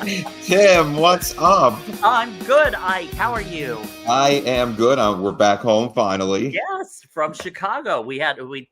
Tim, what's up? I'm good, Ike. How are you? I am good. We're back home finally. Yes, from Chicago. We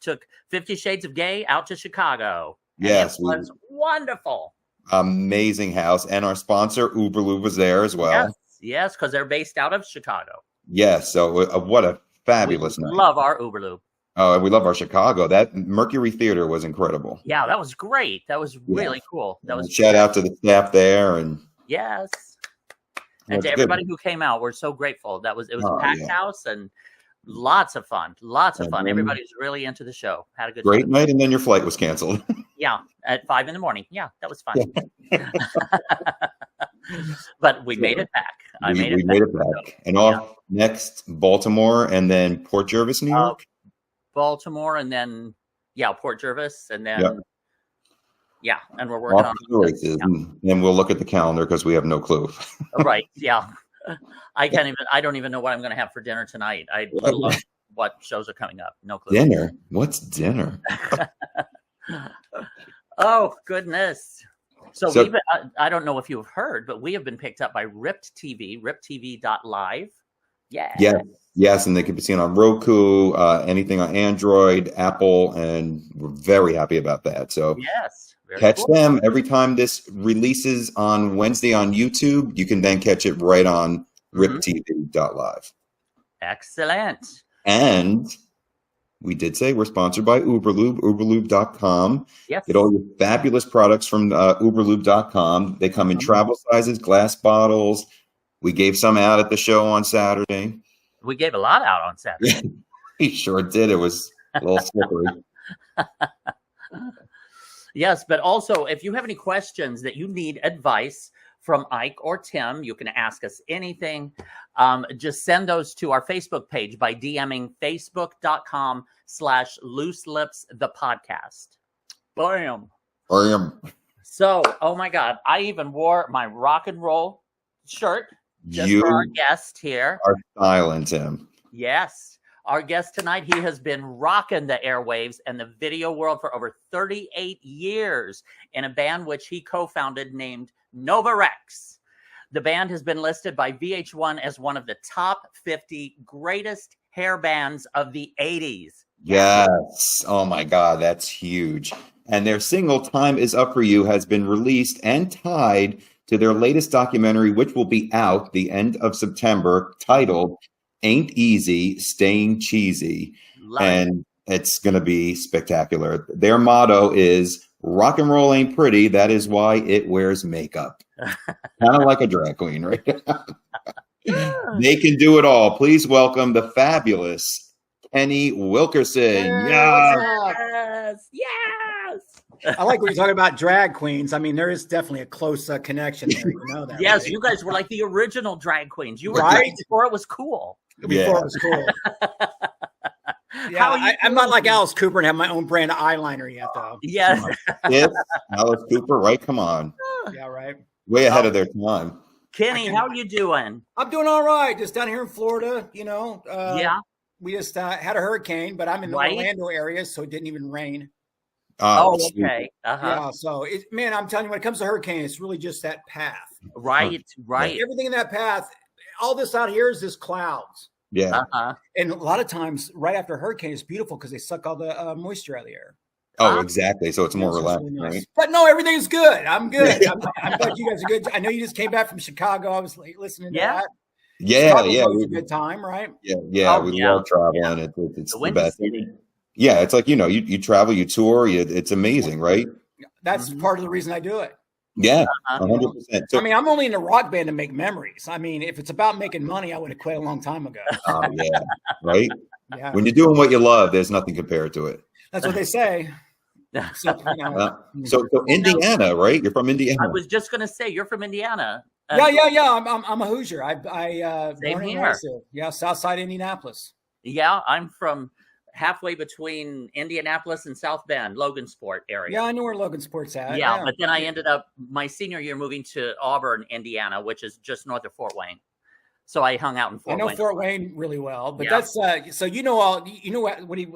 took 50 Shades of Gay out to Chicago. Yes, it was wonderful. Amazing house, and our sponsor Uberlube was there as well. Yes, because they're based out of Chicago. Yes, so what a fabulous night. Love our Uberlube. Oh, and we love our Chicago. That Mercury Theater was incredible. Yeah, that was great. That was really cool. That was shout out to the staff there and and to everybody who came out. We're so grateful. It was a packed house and lots of fun. Everybody was really into the show. Had a good great night, and then your flight was canceled. At 5 a.m. Yeah, that was fun. But we made it back. We made it back. And off next Baltimore, and then Port Jervis, New York. Baltimore, and then Port Jervis, and then and we're working on races. And we'll look at the calendar because we have no clue. Right? Yeah, I don't even know what I'm going to have for dinner tonight. I love what shows are coming up. No clue. Dinner? What's dinner? Oh goodness! So we've been, I don't know if you've heard, but we have been picked up by Ripped TV, riptv.live. Yes, and they can be seen on Roku, anything on Android, Apple, and we're very happy about that. So catch them every time this releases on Wednesday on YouTube. You can then catch it right on riptv.live. Excellent. And we did say we're sponsored by Uberlube, uberlube.com. Yes. Get all your fabulous products from uberlube.com. They come in travel sizes, glass bottles. We gave some out at the show on Saturday. We gave a lot out on Saturday. We sure did. It was a little slippery. Yes, but also if you have any questions that you need advice from Ike or Tim, you can ask us anything. Just send those to our Facebook page by DMing facebook.com/looselipsthepodcast. Bam. So, oh my God, I even wore my rock and roll shirt. Just for our guest here. Our silent Tim. Yes. Our guest tonight, he has been rocking the airwaves and the video world for over 38 years in a band which he co-founded named Nova Rex. The band has been listed by VH1 as one of the top 50 greatest hair bands of the 80s. Yes. Oh my God, that's huge. And their single Time Is Up For You has been released and tied to their latest documentary, which will be out the end of September, titled Ain't Easy, Staying Cheesy. And it's going to be spectacular. Their motto is, rock and roll ain't pretty, that is why it wears makeup. Kind of like a drag queen, right? They can do it all. Please welcome the fabulous Kenny Wilkerson. Yes. I like when you're talking about drag queens. I mean, there is definitely a close connection there. You know that. Yes, right? You guys were like the original drag queens. You were right before it was cool. Before it was cool. I'm not like Alice Cooper and have my own brand of eyeliner yet, though. Yes. Alice Cooper, right? Come on. Yeah, right. Way ahead of their time. Kenny, how are you doing? I'm doing all right. Just down here in Florida, you know. We just had a hurricane, but I'm in the Orlando area, so it didn't even rain. Oh, okay. Yeah, so man, I'm telling you, when it comes to hurricane, it's really just that path. Right. Everything in that path, all this out here is just clouds. Yeah. And a lot of times, right after a hurricane, it's beautiful because they suck all the moisture out of the air. Oh, exactly. So it's more relaxed, really nice. Right? But no, everything's good. I'm good. I'm glad you guys are good. I know you just came back from Chicago. I was listening to that. Yeah. It was a good time, right? Yeah. We love traveling. It's the best. City. Yeah, it's like, you travel, you tour, it's amazing, right? That's part of the reason I do it. Yeah, 100%. So, I mean, I'm only in a rock band to make memories. I mean, if it's about making money, I would have quit a long time ago. Yeah, right? Yeah. When you're doing what you love, there's nothing compared to it. That's what they say. So Indiana, right? You're from Indiana. I was just going to say, you're from Indiana. Yeah. I'm a Hoosier. I Same here. Yeah, Southside Indianapolis. Yeah, I'm from halfway between Indianapolis and South Bend, Logansport area. Yeah, I know where Logansport's at. Yeah, but then I ended up my senior year moving to Auburn, Indiana, which is just north of Fort Wayne. So I hung out in Fort Wayne. I know Fort Wayne really well, but that's so what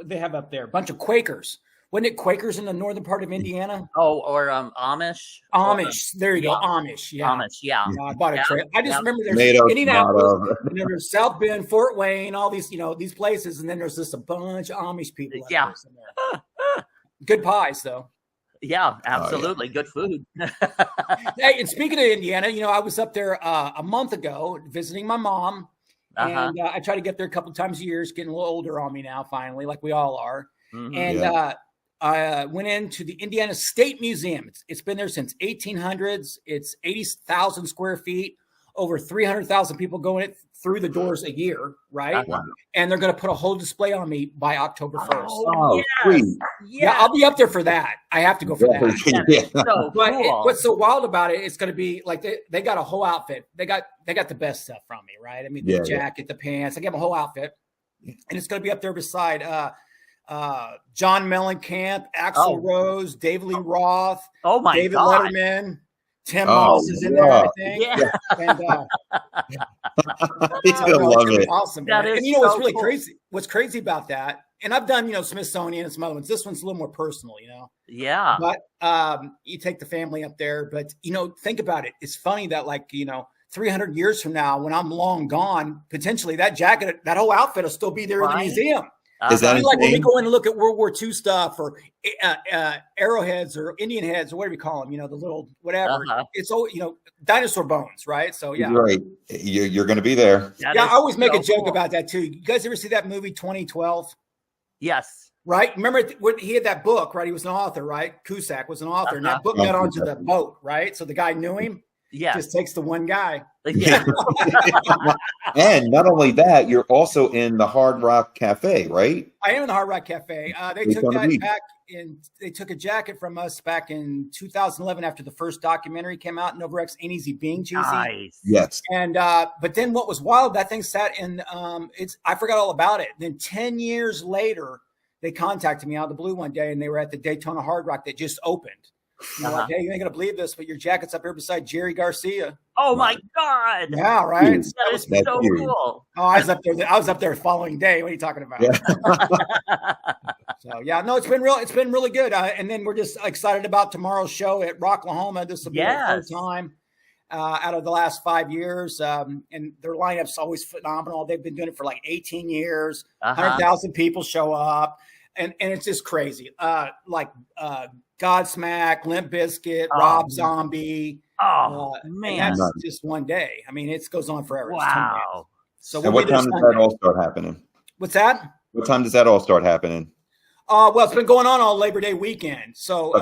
they have up there? A bunch of Quakers. Wasn't it Quakers in the northern part of Indiana? Oh, or Amish. Amish. There you go. Amish. Yeah. Amish. Yeah. I bought a trailer. I just remember there's Tomato, Indianapolis, and then there's South Bend, Fort Wayne, all these, these places, and then there's just a bunch of Amish people. Yeah. Good pies, though. Yeah, absolutely. Good food. Hey, and speaking of Indiana, I was up there a month ago visiting my mom, and I try to get there a couple times a year. It's getting a little older on me now, finally, like we all are. Mm-hmm. And I went into the Indiana State Museum. It's been there since 1800s. It's 80,000 square feet, over 300,000 people going through the doors a year, right? Wow. And they're going to put a whole display on me by October 1st. Oh, yes. Sweet. Yeah, I'll be up there for that. I have to go for that. Yeah. So but cool. What's so wild about it, it's going to be like they got a whole outfit. They got the best stuff from me, right? I mean, the jacket, the pants. I give them a whole outfit. And it's going to be up there beside John Mellencamp, Axl Rose, David Lee Roth, David Letterman. Tim Moss is in there, I think. Yeah. And he's gonna love it. Awesome. That is and what's really crazy? What's crazy about that? And I've done, Smithsonian and some other ones. This one's a little more personal, Yeah. But you take the family up there. But think about it. It's funny that 300 years from now, when I'm long gone, potentially that jacket, that whole outfit will still be there in the museum. Is that like when we go in and look at World War II stuff or arrowheads or Indian heads or whatever you call them, the little whatever. It's all dinosaur bones, right? So yeah, right. You're going to be there. I always make a joke about that too. You guys ever see that movie 2012? Yes. Right. Remember when he had that book, right? He was an author, right? Cusack was an author, and that book got onto the boat, right? So the guy knew him. Yeah, just takes the one guy. Yeah. And not only that, you're also in the Hard Rock Cafe, right? I am in the Hard Rock Cafe. They took that back they took a jacket from us back in 2011 after the first documentary came out, Nova Rex Ain't Easy Being Cheesy. Nice. Yes. And but then what was wild, that thing sat in I forgot all about it. Then 10 years later, they contacted me out of the blue one day, and they were at the Daytona Hard Rock that just opened. Like, hey, you ain't gonna believe this, but your jacket's up here beside Jerry Garcia. Oh my God! Yeah, right. That is so cool. Oh, I was up there. I was up there the following day. What are you talking about? Yeah. So yeah, no, it's been really good. And then we're just excited about tomorrow's show at Rocklahoma. This will be the third time out of the last 5 years, and their lineup's always phenomenal. They've been doing it for like 18 years. 100,000 people show up, and it's just crazy. Godsmack, Limp Bizkit, Rob Zombie. Oh man, that's just one day. I mean, it goes on forever. Wow. So what time does that all start happening? What's that? What time does that all start happening? Well, it's been going on all Labor Day weekend. So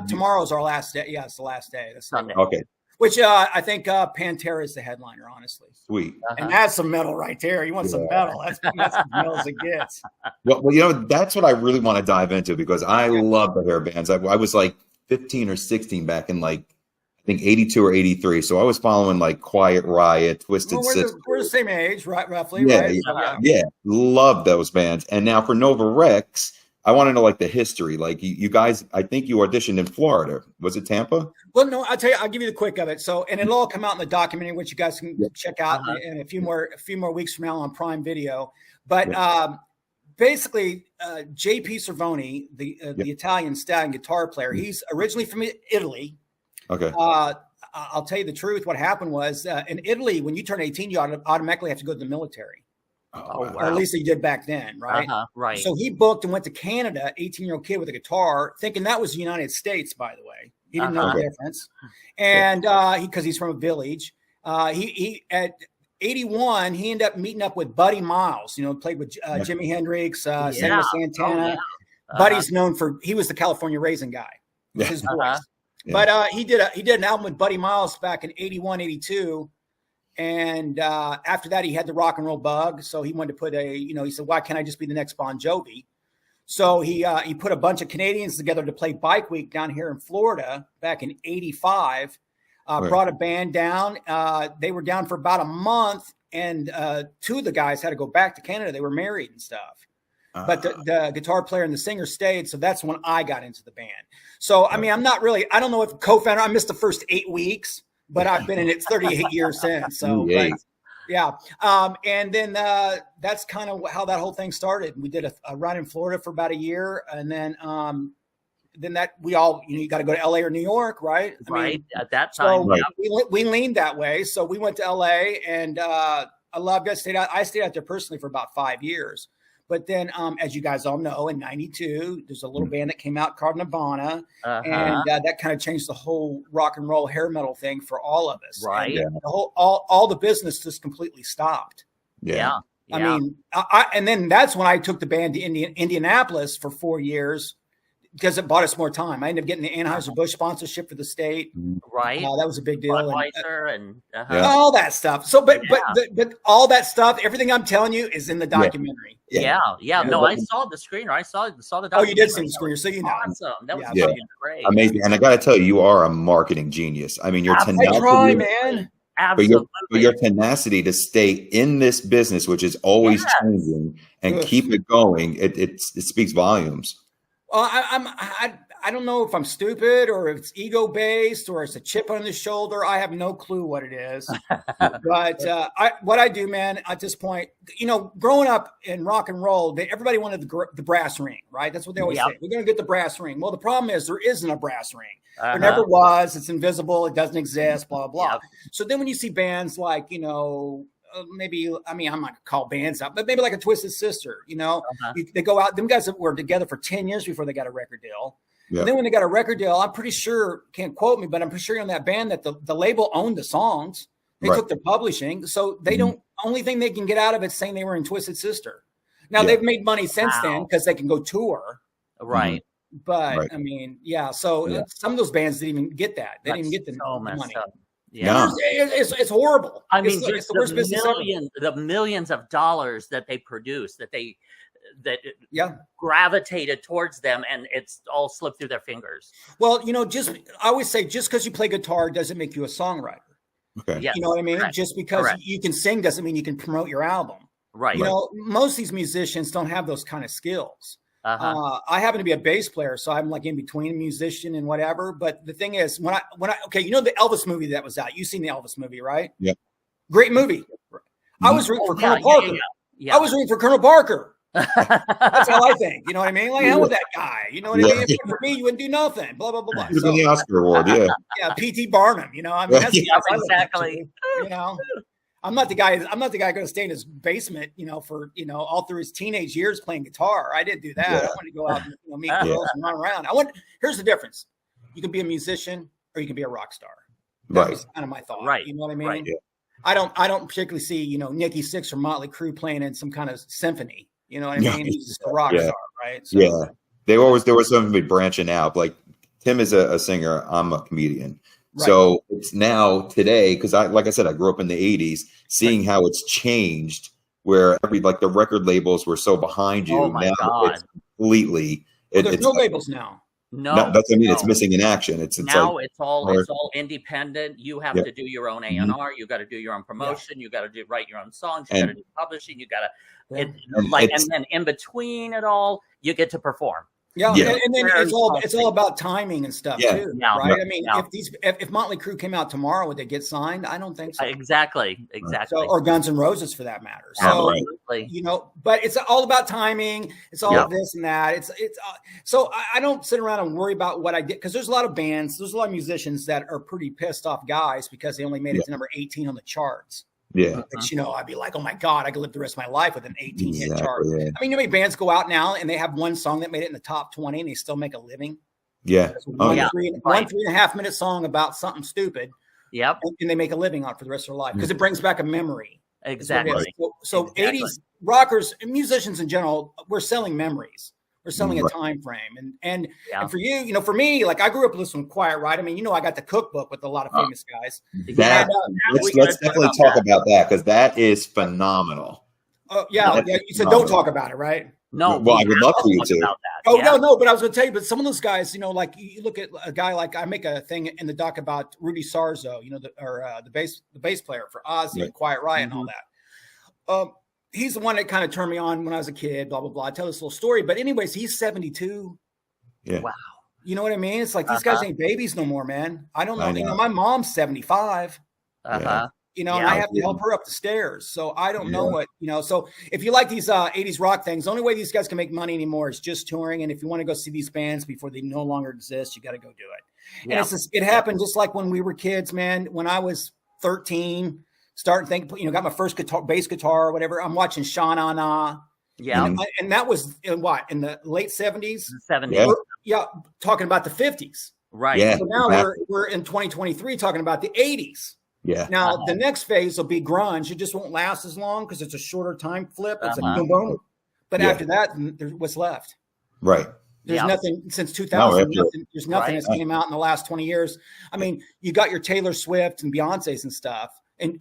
tomorrow's our last day. Yeah, it's the last day. That's Sunday. Okay. Which I think Pantera is the headliner, honestly. Sweet. And that's some metal right there. You want some metal. That's as metal as it gets. Well, that's what I really want to dive into, because I love the hair bands. I was like 15 or 16 back in I think 82 or 83. So I was following Quiet Riot, Twisted Sister. We're the same age, right? Roughly. Yeah, right? Yeah. Love those bands. And now for Nova Rex, I want to know the history. You guys, I think you auditioned in Florida. Was it Tampa? Well, no, I'll tell you. I'll give you the quick of it. So, and it'll all come out in the documentary, which you guys can check out in a few more weeks from now on Prime Video. But basically, J.P. Cervoni, the Italian stallion guitar player, he's originally from Italy. Okay. I'll tell you the truth. What happened was in Italy, when you turn 18, you automatically have to go to the military. Oh, wow. Or at least he did back then, right? Right. So he booked and went to Canada, 18-year-old kid with a guitar, thinking that was the United States, by the way. He didn't know the difference. And because he's from a village, he at 81, he ended up meeting up with Buddy Miles, played with Jimi Hendrix, Santana. Oh, yeah. Buddy's known he was the California Raisin guy. His voice. Yeah. But he did an album with Buddy Miles back in 81, 82. And after that, he had the rock and roll bug. So he wanted to put he said, why can't I just be the next Bon Jovi? So he put a bunch of Canadians together to play Bike Week down here in Florida back in 85, brought a band down. They were down for about a month, and two of the guys had to go back to Canada. They were married and stuff. But the guitar player and the singer stayed. So that's when I got into the band. So, I mean, I don't know if co-founder, I missed the first 8 weeks. But I've been in it 38 years since. So Yeah. And then that's kind of how that whole thing started. We did a run in Florida for about a year, and then that we all, you got to go to LA or New York, right? I mean, at that time, so we leaned that way. So we went to LA, and I loved it. I stayed out there personally for about 5 years. But then, as you guys all know, in '92, there's a little band that came out called Nirvana, and that kind of changed the whole rock and roll hair metal thing for all of us. Right. And the whole all the business just completely stopped. Yeah. I mean, and then that's when I took the band to Indianapolis for 4 years because it bought us more time. I ended up getting the Anheuser-Busch sponsorship for the state. Right. That was a big deal. Budweiser and all that stuff. So, but all that stuff, everything I'm telling you is in the documentary. Yeah. No, I saw the screener. I saw the documentary. Oh, you did see the screener, so you know. Awesome. That was fucking great. Amazing. And I got to tell you, you are a marketing genius. I mean, your tenacity. I try, man. Absolutely. But your tenacity to stay in this business, which is always changing, and keep it going, it speaks volumes. Well, I don't know if I'm stupid or if it's ego based or it's a chip on the shoulder. I have no clue what it is. But what I do, man, at this point, growing up in rock and roll, everybody wanted the brass ring, right? That's what they always say. We're going to get the brass ring. Well, the problem is there isn't a brass ring. There never was. It's invisible. It doesn't exist. Blah blah blah. So then when you see bands like maybe, I mean, I'm not gonna call bands out, but maybe like a Twisted Sister, they go out, them guys were together for 10 years before they got a record deal. Yeah. And then when they got a record deal, I'm pretty sure, can't quote me, but I'm pretty sure on that band that the label owned the songs. They took the publishing. So they only thing they can get out of it saying they were in Twisted Sister. Now they've made money since then because they can go tour. Right. But I mean, so some of those bands didn't even get that. They didn't even get the money. Yeah, it's horrible. I mean, it's the worst business ever. The millions of dollars that they produce, that gravitated towards them, and it's all slipped through their fingers. Well, I always say, just because you play guitar doesn't make you a songwriter. Okay, you know what I mean? Correct. Just because you can sing doesn't mean you can promote your album. Right. Most of these musicians don't have those kind of skills. I happen to be a bass player, so I'm like in between a musician and whatever. But the thing is, when I the Elvis movie that was out. You've seen the Elvis movie, right? Yeah. Great movie. I was rooting for Colonel Parker. Yeah. I was rooting for Colonel Parker. That's how I think. You know what I mean? Like, hell with that guy. You know what I mean? For me, you wouldn't do nothing. Blah blah blah blah. So, the Oscar award, yeah. P.T. Barnum. I mean, that's exactly. I'm not the guy going to stay in his basement, for all through his teenage years playing guitar. I didn't do that. I wanted to go out and meet girls and run around. Here's the difference: you can be a musician or you can be a rock star. That's kind of my thought. Right. You know what I mean? Right. Yeah. I don't particularly see Nikki Sixx or Motley Crue playing in some kind of symphony. You know what I mean? He's just a rock star, right? So, there was something branching out. Like Tim is a singer. I'm a comedian. Right. So it's now today, because like I said, I grew up in the 80s, seeing how it's changed, where the record labels were so behind you. Oh my now God. It's completely. There's no labels now. No, that's what I mean. It's missing in action. It's now it's all independent. You have to do your own A&R. You got to do your own promotion. You got to write your own songs. You got to do publishing. You got to and then in between it all, you get to perform. Yeah. And then it's all about timing and stuff too, right? I mean, if Motley Crue came out tomorrow, would they get signed? I don't think so. Exactly. So, or Guns N' Roses for that matter. So but it's all about timing. It's all this and that. It's so I don't sit around and worry about what I did, because there's a lot of bands, there's a lot of musicians that are pretty pissed off guys because they only made it to number 18 on the charts. Yeah. Which, I'd be like, oh my God, I could live the rest of my life with an 18 hit chart. Yeah. I mean, many bands go out now and they have one song that made it in the top 20 and they still make a living. Yeah. One 3.5 minute song about something stupid. Yep. And they make a living on it for the rest of their life because it brings back a memory. Exactly. So 80s rockers and musicians in general, we're selling memories. We're selling a time frame. And for you, for me, like I grew up listening to Quiet Riot. I mean, I got the cookbook with a lot of famous guys. Let's definitely talk about that, because that is phenomenal. You said don't talk about it, right? No. Well, I would love for you to. No, but I was going to tell you, but some of those guys, like you look at a guy like, I make a thing in the doc about Rudy Sarzo, the bass player for Ozzy and Quiet Riot and all that. He's the one that kind of turned me on when I was a kid, blah, blah, blah. I tell this little story. But anyways, he's 72. Yeah. Wow. You know what I mean? It's like these guys ain't babies no more, man. I don't know. My mom's 75. you know, and I have to help her up the stairs. So I don't know what, you know, so if you like these 80s rock things, the only way these guys can make money anymore is just touring. And if you want to go see these bands before they no longer exist, you got to go do it. And it's just, it happened just like when we were kids, man. When I was 13, starting thinking, you know, got my first bass guitar or whatever. I'm watching Sha Na Na. Yeah. And that was in the late 70s? 70s. Yeah. Talking about the 50s. Right. Yeah. So now we're in 2023 talking about the 80s. Yeah. Now the next phase will be grunge. It just won't last as long because it's a shorter time flip. It's a boom boom. But after that, there's what's left. Right. There's nothing since 2000. There's nothing that's came out in the last 20 years. I mean, you got your Taylor Swift and Beyonce's and stuff, and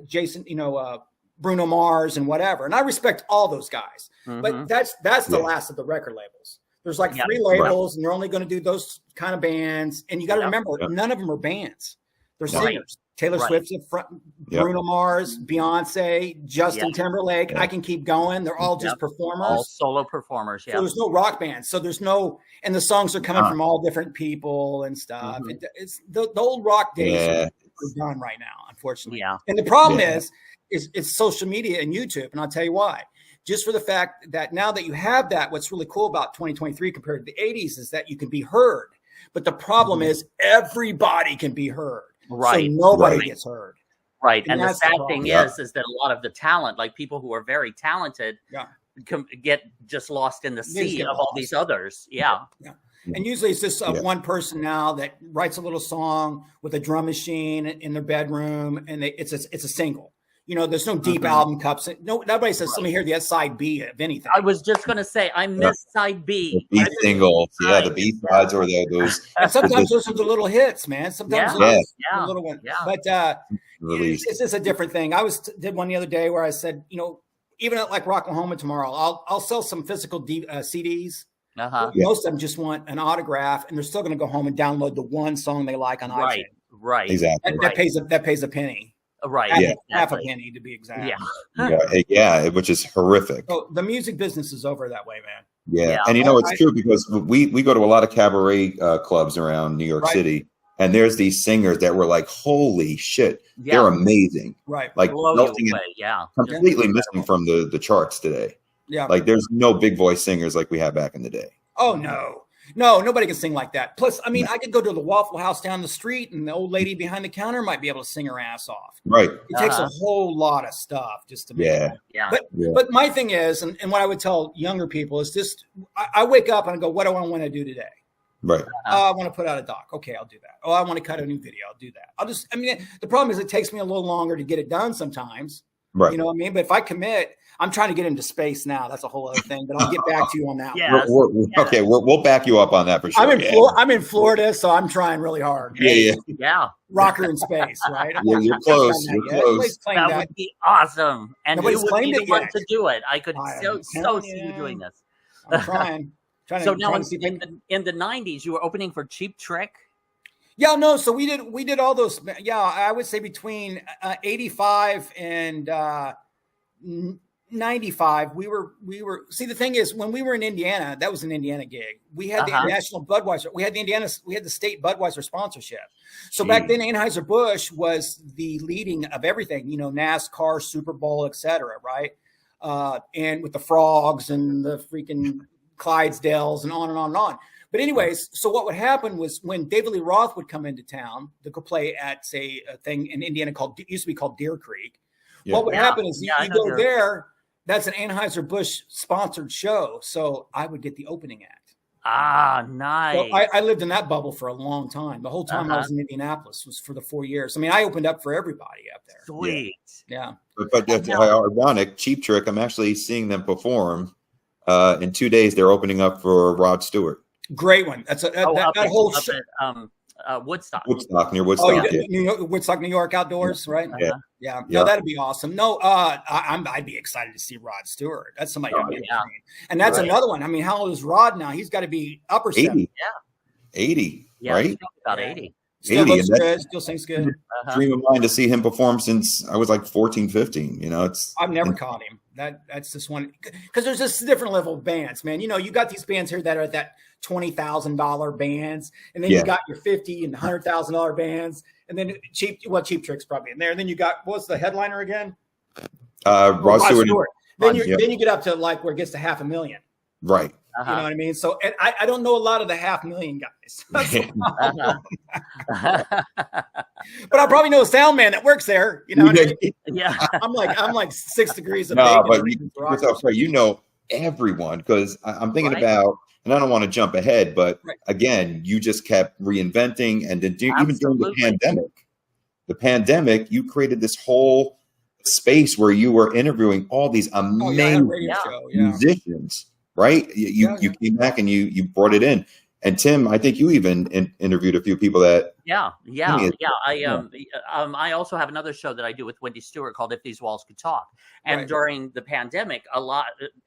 Jason, you know, Bruno Mars and whatever. And I respect all those guys, but that's the last of the record labels. There's like 3 labels, and they're only going to do those kind of bands. And you got to remember, none of them are bands. They're singers. Taylor Swift's in front, Bruno Mars, Beyonce, Justin Timberlake. I can keep going. They're all just performers. All solo performers, So there's no rock band. So there's no, and the songs are coming from all different people and stuff. It's the old rock days are done right now, unfortunately. Yeah. And the problem is it's social media and YouTube. And I'll tell you why. Just for the fact that now that you have that, what's really cool about 2023 compared to the 80s is that you can be heard. But the problem is everybody can be heard. Right. So nobody gets heard. Right. And the sad thing is that a lot of the talent, like people who are very talented, get just lost in the sea of all these others. Yeah. And usually it's just one person now that writes a little song with a drum machine in their bedroom, and it's a single. You know, there's no deep album cups. Nobody says, let me hear the side B of anything. I was just going to say, I miss side B. The B singles. Yeah, the B sides or those. And sometimes those are the little hits, man. Sometimes the little ones. Yeah. But it's just a different thing. I did one the other day where I said, you know, even at like Rocklahoma tomorrow, I'll sell some physical CDs. Most of them just want an autograph, and they're still going to go home and download the one song they like on iTunes. Right. Exactly. That pays a penny. Right. Half a penny to be exact. Which is horrific. So the music business is over that way, man. Yeah. And you know, it's true because we go to a lot of cabaret clubs around New York City, and there's these singers that were like, holy shit, they're amazing. Right. Like completely missing from the charts today. Yeah. Like there's no big voice singers like we had back in the day. Oh, no, nobody can sing like that. Plus, I mean, I could go to the Waffle House down the street, and the old lady behind the counter might be able to sing her ass off. Right. It takes a whole lot of stuff just to make it. But my thing is, and what I would tell younger people is just, I wake up and I go, what do I want to do today? Right. I want to put out a doc. Okay, I'll do that. Oh, I want to cut a new video. I'll do that. The problem is it takes me a little longer to get it done sometimes. Right. You know what I mean? But if I commit, I'm trying to get into space now. That's a whole other thing, but I'll get back to you on that. Okay, we'll back you up on that for sure. I'm in Florida, so I'm trying really hard. Yeah. Rocker in space, right? You're close. You're close. That would be awesome. And you would be the one to do it. I could so see you doing this. I'm trying. So now in the 90s, you were opening for Cheap Trick. Yeah, no. So we did all those. Yeah, I would say between 85 and 95, we were. See, the thing is, when we were in Indiana, that was an Indiana gig. We had the national Budweiser. We had the state Budweiser sponsorship. So back then, Anheuser-Busch was the leading of everything. You know, NASCAR, Super Bowl, etc. Right, and with the frogs and the freaking Clydesdales and on and on and on. But anyways, so what would happen was when David Lee Roth would come into town to go play at, say, a thing in Indiana used to be called Deer Creek. Yeah. What would happen is you go there, that's an Anheuser-Busch sponsored show. So I would get the opening act. Ah, nice. So I lived in that bubble for a long time. The whole time I was in Indianapolis was for the 4 years. I mean, I opened up for everybody up there. Sweet. Yeah. But that's ironic. Cheap Trick, I'm actually seeing them perform. In 2 days, they're opening up for Rod Stewart. Great one. That's that whole show. Woodstock. Near Woodstock. Woodstock, New York outdoors, right? Yeah. No, that'd be awesome. No, I'd be excited to see Rod Stewart. That's somebody. And that's another one. I mean, how old is Rod now? He's got to be upper 70. 80. Right? About 80. Still looks good. Still sings good. Dream of mine to see him perform since I was like 14, 15. You know, I've never caught him. That's just one, because there's just a different level of bands, man. You know, you got these bands here that are at that $20,000 bands, and then you got your $50,000 and $100,000 bands, and then Cheap Trick's probably in there. And then you got, what's the headliner again? Rod Stewart. Then you get up to like where it gets to $500,000. Right. You know what I mean? So, and I don't know a lot of the $500,000 guys. But I probably know a sound man that works there. You know what I mean? Yeah. I'm like 6 degrees of no, bacon. but you know everyone, because I'm thinking about, and I don't want to jump ahead, but again, you just kept reinventing, and then even during the pandemic, you created this whole space where you were interviewing all these amazing musicians, right? You came back and you brought it in. And Tim, I think you even interviewed a few people that. I also have another show that I do with Wendy Stewart called If These Walls Could Talk. And during the pandemic,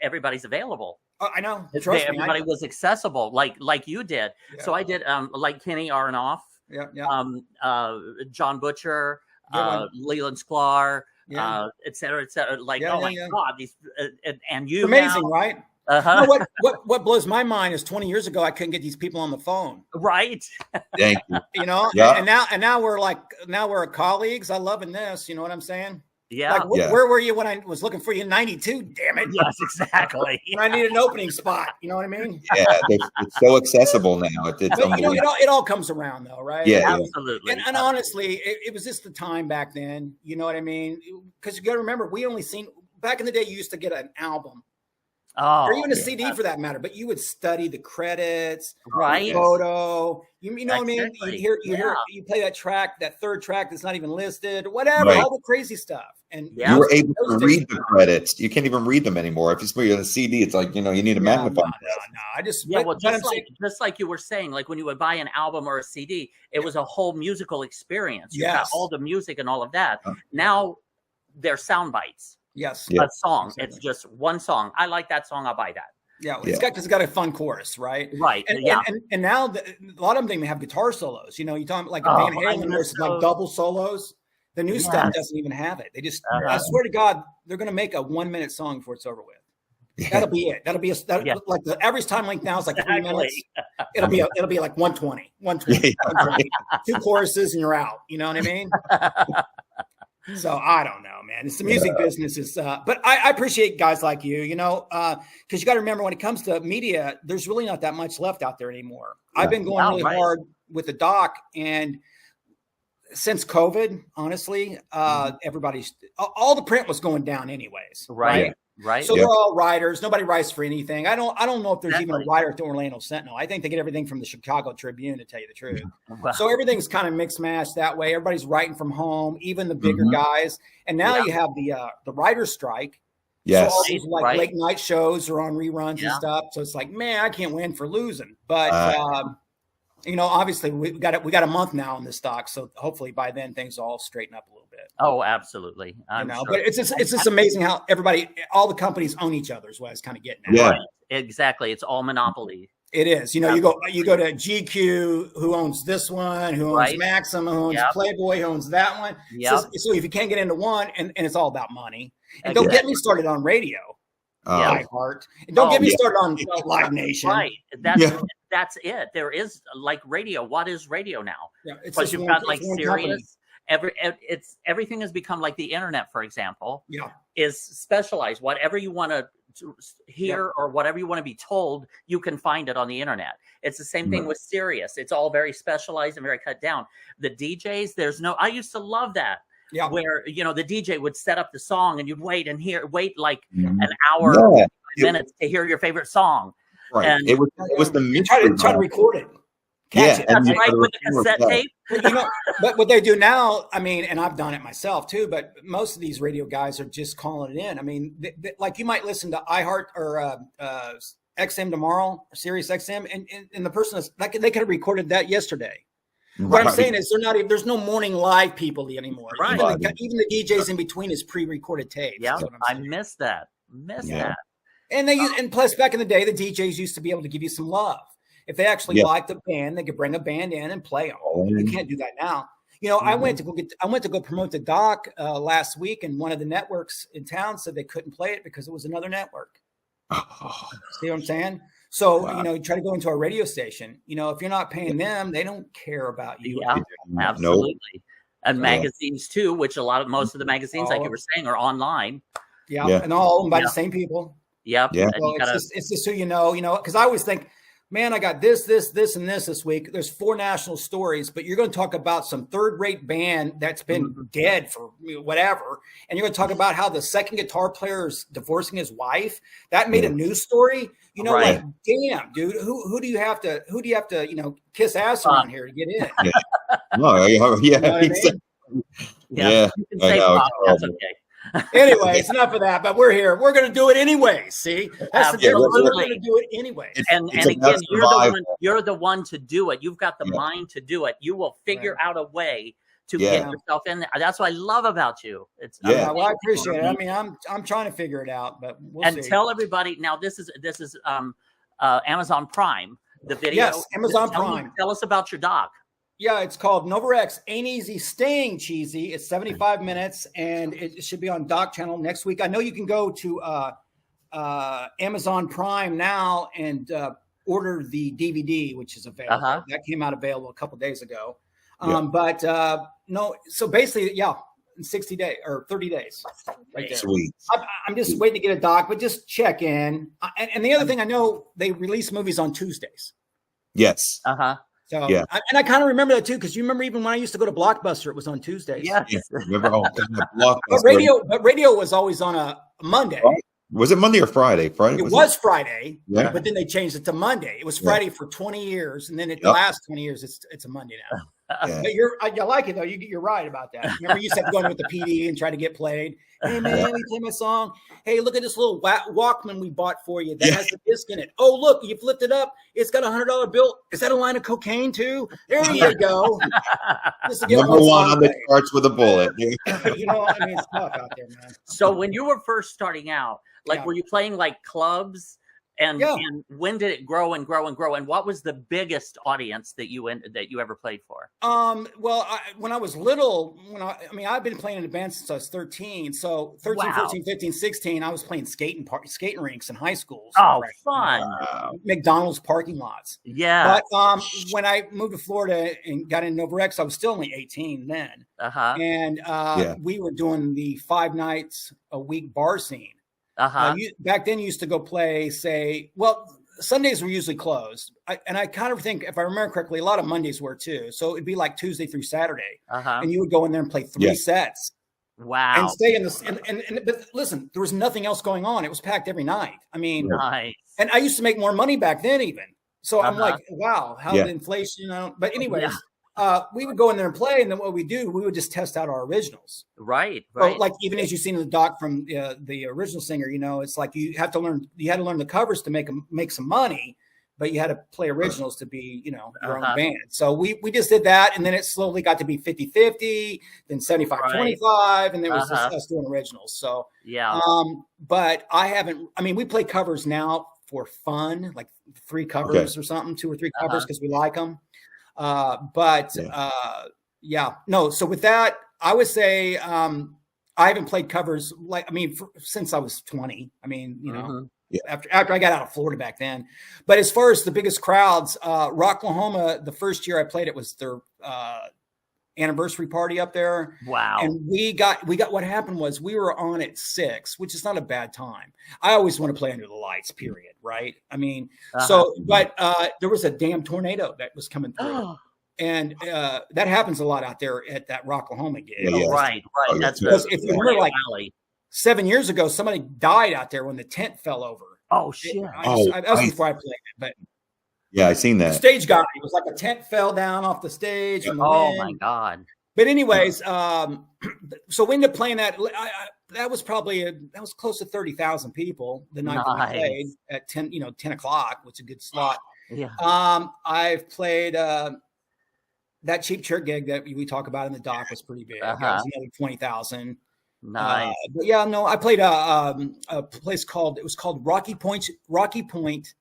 everybody's available. Oh, I know. Everybody was accessible, like you did. Yeah. So I did like Kenny Aronoff, John Butcher, Leland Sklar, et cetera, et cetera. Like, my God, these and you. It's amazing, now, right? You know, what blows my mind is 20 years ago I couldn't get these people on the phone. Right. Thank you. You know, and now we're colleagues. I'm loving this. You know what I'm saying? Yeah. Like, where were you when I was looking for you in 92? Damn it. Yes, exactly. When I needed an opening spot. You know what I mean? Yeah, it's so accessible now. It all comes around though, right? Yeah, absolutely. And honestly, it was just the time back then. You know what I mean? Because you got to remember, we only seen back in the day. You used to get an album. Or even a CD for that matter, but you would study the credits, the photo. You know what I mean? You play that track, that third track that's not even listed, whatever, all the crazy stuff. And you were able to read the credits. You can't even read them anymore. If you put it on a CD, it's like, you need a magnifying glass. No, I just just like you were saying, like when you would buy an album or a CD, it was a whole musical experience. You got all the music and all of that. Now they're sound bites. Yes. A song. Exactly. It's just one song. I like that song. I'll buy that. Yeah. It's got a fun chorus, right? Right. And now a lot of them have guitar solos. You know, you talk like Van Halen versus like double solos. The new stuff doesn't even have it. They just, I swear to God, they're going to make a 1 minute song before it's over with. That'll be it. That'll be like the average time length now is like 3 minutes. It'll be like 120. 120. 2 choruses and you're out. You know what I mean? So I don't know, man. It's the music business but I appreciate guys like you, because you got to remember when it comes to media, there's really not that much left out there anymore. I've been going really hard with the doc, and since COVID, honestly, everybody's all the print was going down anyways. Right. So they're all writers. Nobody writes for anything. I don't know if there's even a writer at the Orlando Sentinel. I think they get everything from the Chicago Tribune, to tell you the truth. Wow. So everything's kind of mixed match that way. Everybody's writing from home, even the bigger guys. And now you have the writer's strike. Yes. So all these late night shows are on reruns and stuff. So it's like, man, I can't win for losing. But obviously we got a month now in the stock. So hopefully by then things all straighten up a little bit. Oh, absolutely. Sure. But it's just amazing how all the companies own each other is what I was kind of getting at. Yeah, right. Exactly. It's all monopoly. It is. You go to GQ, who owns this one, who owns Maxim, who owns Playboy, who owns that one. So if you can't get into one, and it's all about money. And don't get me started on radio. iHeart. And don't get me started on Live Nation. Right. That's it. There is like radio. What is radio now? Yeah, it's because you've got like Sirius. Everything has become like the internet, for example. Is specialized. Whatever you want to hear or whatever you want to be told, you can find it on the internet. It's the same thing with Sirius. It's all very specialized and very cut down. The DJs, I used to love that. Yeah. Where, the DJ would set up the song and you'd wait like an hour, minutes to hear your favorite song. Right. And it was the mystery. Try to record it. That's right, with the cassette tape. But what they do now, and I've done it myself too, but most of these radio guys are just calling it in. Like you might listen to iHeart or XM tomorrow, or Sirius XM, and the person they could have recorded that yesterday. What I'm saying is there's no morning live people anymore. Right. Even the DJs in between is pre-recorded tapes. Yeah, I miss that. That. And plus back in the day, the DJs used to be able to give you some love. If they actually liked the band, they could bring a band in and play them. You can't do that now. I went to go promote the doc last week, and one of the networks in town said they couldn't play it because it was another network. See what I'm saying? So, Wow. you know, you try to go into a radio station, you know, if you're not paying them, they don't care about you. Yeah, Nope. absolutely. And Yeah. magazines too, which most of the magazines, like you were saying, are online. Yeah. Yeah. And all owned by Yeah. the same people. Yep. Yeah. And So you gotta, it's just who you know, because I always think, man, I got this, and this week. There's 4 national stories, but you're going to talk about some third-rate band that's been dead for whatever, and you're going to talk about how the second guitar player is divorcing his wife. That made a news story. You know, Right. like, damn, dude, who do you have to, you know, kiss ass around here to get in? No, yeah, You know what I mean? exactly. yeah, you can I say know, pop, that's horrible. okay. Anyways, enough of that. But we're here. We're going to do it anyway. See, that's the difference. We're going to do it anyway. And It's again, about survival. you're the one to do it. You've got the Yeah. mind to do it. You will figure out a way to Yeah. get yourself in there. That's what I love about you. It's Yeah. Well, I appreciate it. I mean, I'm trying to figure it out, but we'll and see. tell everybody now. This is Amazon Prime. The video. Yes, Amazon Prime. Tell us about your doc. Yeah, it's called Novarex Ain't Easy Staying Cheesy. It's 75 minutes, and it should be on Doc Channel next week. I know you can go to Amazon Prime now and order the DVD, which is available. That came out available a couple days ago. But no, so basically, yeah, in 60 days or 30 days. Right there. Sweet. I'm just waiting to get a doc, but just check in. And the other thing, I know they release movies on Tuesdays. Yes. So, Yeah. And I kind of remember that too, because you remember even when I used to go to Blockbuster, it was on Tuesdays. Yes. Yeah. Remember? Oh, But radio was always on a Monday. Right. Was it Monday or Friday? Friday. It was Friday, Yeah. but then they changed it to Monday. It was Friday for 20 years, and then the last 20 years, it's a Monday now. Yeah. But I like it though. You're right about that. Remember, you used to have to go in with the PD and try to get played. Hey man, let me play my song. Hey, look at this little Walkman we bought for you that has the disc in it. Oh, look, you flipped it up. It's got a $100 bill. Is that a line of cocaine too? There you go. Number one on the charts with a bullet. You know, I mean, it's tough out there, man. So when you were first starting out, were you playing like clubs? And when did it grow and grow and grow? And what was the biggest audience that you ever played for? Well, when I was little, I've been playing in a band since I was 13. So 13, 14, 15, 16, I was playing skating rinks in high schools. Oh, fun. McDonald's parking lots. Yeah. But when I moved to Florida and got in Novarex, I was still only 18 then. And we were doing the 5 nights a week bar scene. Back then, you used to go play, Sundays were usually closed. I kind of think, if I remember correctly, a lot of Mondays were too. So it'd be like Tuesday through Saturday. And you would go in there and play 3 sets. Wow. And stay in this. But listen, there was nothing else going on. It was packed every night. I mean, nice. And I used to make more money back then even. So I'm like, wow, how the inflation, But anyways, we would go in there and play, and then what we would just test out our originals. Right. So, like even as you've seen in the doc from the original singer, it's like you had to learn the covers to make some money, but you had to play originals to be, your own band. So we just did that, and then it slowly got to be 50-50, then 75-25, and there was just us doing originals. So but we play covers now for fun, like 3 covers or something, 2 or 3 covers because we like them. So with that, I would say, I haven't played covers since I was 20. After I got out of Florida back then. But as far as the biggest crowds, Rocklahoma, the first year I played, it was their, anniversary party up there. Wow. And we got what happened was we were on at 6, which is not a bad time. I always want to play under the lights, period. Right. There was a damn tornado that was coming through. And that happens a lot out there at that Rocklahoma gig. Right. That's if you remember, like 7 years ago, somebody died out there when the tent fell over. Oh shit. That was before I played it, but yeah, I seen that. The stage got me. It was like a tent fell down off the stage. And my God. But anyways, so we ended up playing that. That was close to 30,000 people the night that we played at 10 o'clock, which is a good slot. Yeah. I've played that Cheap Trick gig that we talk about in the doc was pretty big. It was another 20,000. Nice. I played a place called Rocky Point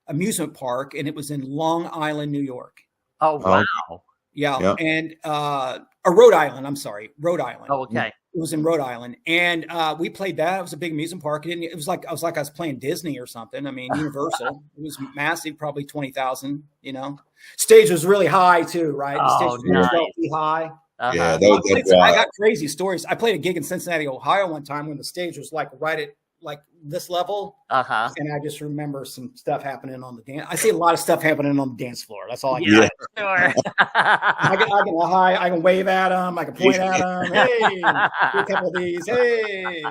Amusement Park, and it was in Long Island, New York. Oh wow! Yeah. And Rhode Island. I'm sorry, Rhode Island. Oh, okay. It was in Rhode Island, and we played that. It was a big amusement park. It was like I was playing Disney or something. I mean, Universal. It was massive, probably 20,000. You know, stage was really high too, right? The stage was really high. Yeah, I got crazy stories. I played a gig in Cincinnati, Ohio, one time when the stage was like right at like this level, and I just remember some stuff happening on the dance. I see a lot of stuff happening on the dance floor. That's all I can. Sure. I can wave at them. I can point at them. Hey, do a couple of these. Hey.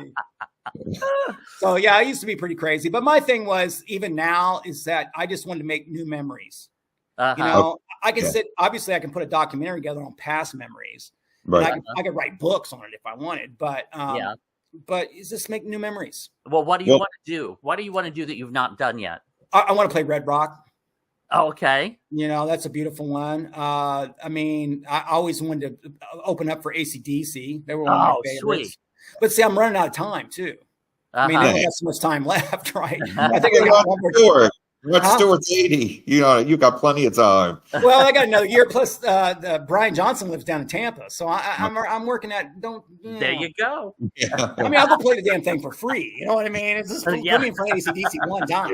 So yeah, I used to be pretty crazy, but my thing was even now is that I just wanted to make new memories. You know, I can obviously I can put a documentary together on past memories. Right. I could write books on it if I wanted, but is just make new memories. Well, what do you want to do? What do you want to do that you've not done yet? I want to play Red Rock. Oh, okay. You know, that's a beautiful one. I mean, I always wanted to open up for AC/DC. They were one of my favorites. Sweet. But see, I'm running out of time too. I mean, I don't have so much time left, right? I think I got one more time. Stewart's 80. You know, you got plenty of time. Well, I got another year. Plus, Brian Johnson lives down in Tampa, so I'm working at. There you go. Yeah. I mean, I'll go play the damn thing for free. You know what I mean? It's just put me in front of AC/DC one time,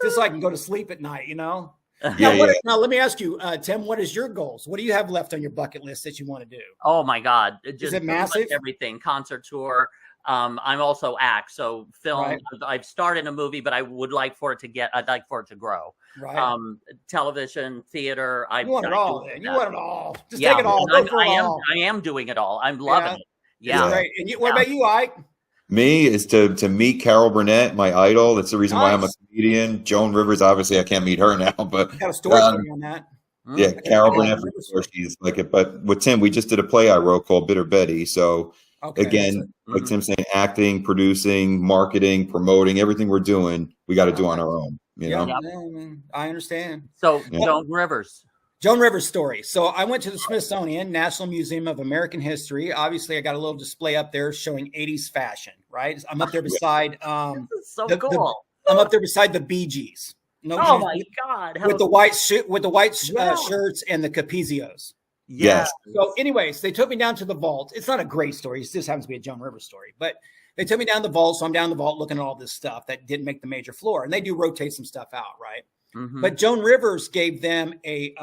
just so I can go to sleep at night. You know. Now, let me ask you, Tim. What is your goals? What do you have left on your bucket list that you want to do? Oh my God! Is it massive? Everything, concert tour. I'm also act, so film. Right. I've started a movie, but I would like for it to I'd like for it to grow. Right. Television, theater. You want it all. You want it all. Just take it all. I am doing it all. I'm loving it. Yeah. Right. And what about you, Ike? Me is to meet Carol Burnett, my idol. That's the reason why I'm a comedian. Joan Rivers, obviously, I can't meet her now, but got a story on that. Yeah, Carol Burnett, for sure, she's like it. But with Tim, we just did a play I wrote called Bitter Betty. So again, like Tim's saying, acting, producing, marketing, promoting, everything we're doing, we got to do on our own. You know, I understand. So Joan Rivers. Joan Rivers story. So I went to the Smithsonian National Museum of American History. Obviously, I got a little display up there showing 80s fashion, right? I'm up there beside I'm up there beside the Bee Gees. Oh my God. With the white shirts and the Capizios. Yes. So anyways, they took me down to the vault. It's not a great story. It just happens to be a Joan Rivers story, but they took me down the vault. So I'm down the vault looking at all this stuff that didn't make the major floor, and they do rotate some stuff out. Right. Mm-hmm. But Joan Rivers gave them a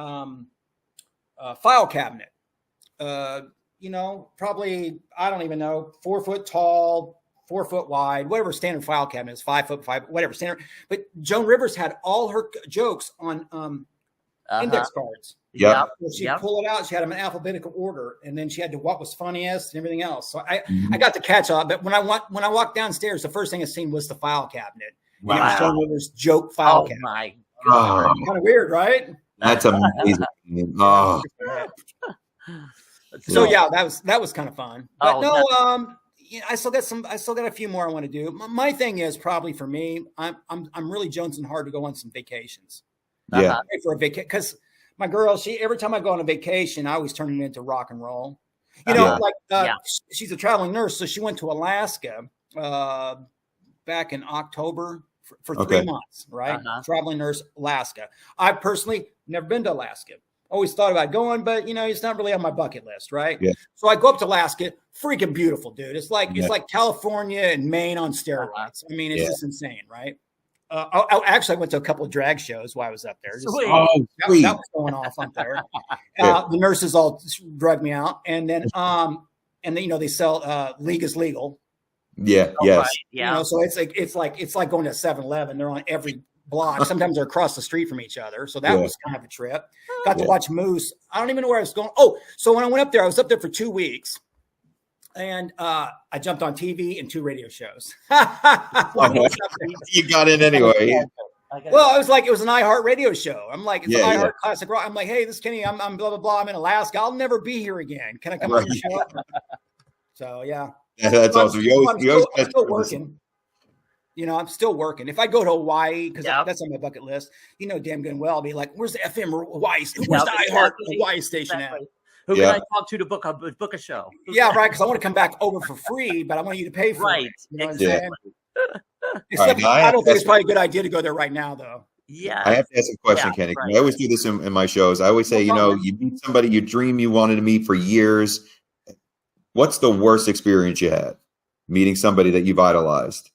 file cabinet, you know, probably, I don't even know, 4 foot tall, 4 foot wide, whatever standard file cabinet is, 5 foot, whatever standard. But Joan Rivers had all her jokes on index cards. Yeah. So she'd pull it out. She had them in alphabetical order, and then she had to what was funniest and everything else. So I got to catch up. But when I walked downstairs, the first thing I seen was the file cabinet. Wow. And it was Joan Rivers' joke file cabinet. My God. Kind of weird, right? That's amazing. Oh. So yeah, that was kind of fun. But I still got a few more I want to do. My thing is probably for me, I'm really jonesing hard to go on some vacations. Yeah. For a vacation, because my girl, every time I go on a vacation, I always turn it into rock and roll. You know, she's a traveling nurse, so she went to Alaska back in October for 3 months, right? Traveling nurse, Alaska. I personally never been to Alaska. Always thought about going, but you know, it's not really on my bucket list, right? Yeah. So I go up to Alaska, freaking beautiful, dude. It's like California and Maine on steroids. I mean, it's just insane, right? I went to a couple of drag shows while I was up there. That was going off up there. The nurses all drugged me out, and then you know, they sell League is Legal. Yeah. Yes. Right. Yeah. You know, so it's like going to 7-Eleven. They're on every block. Sometimes they're across the street from each other. So that was kind of a trip. Got to watch Moose. I don't even know where I was going. Oh, so when I went up there, I was up there for 2 weeks. And I jumped on TV and 2 radio shows. You got in anyway. Well, I was like, it was an iHeart radio show. I'm like, it's an iHeart classic rock. I'm like, hey, this is Kenny. I'm blah, blah, blah. I'm in Alaska. I'll never be here again. Can I come on your show? So, yeah. That's awesome. I'm still working. You know, I'm still working. If I go to Hawaii, because that's on my bucket list, you know damn good and well, I'll be like, where's the FM Hawaii? Where's the iHeart Hawaii station at? Who can I talk to book a show? Yeah, right. Because I want to come back over for free, but I want you to pay for it. You know what I'm saying? I don't think it's probably a good idea to go there right now, though. Yeah. I have to ask a question, Kenny. Right. I always do this in my shows. I always say, you know, you meet somebody you dream you wanted to meet for years. What's the worst experience you had meeting somebody that you've idolized?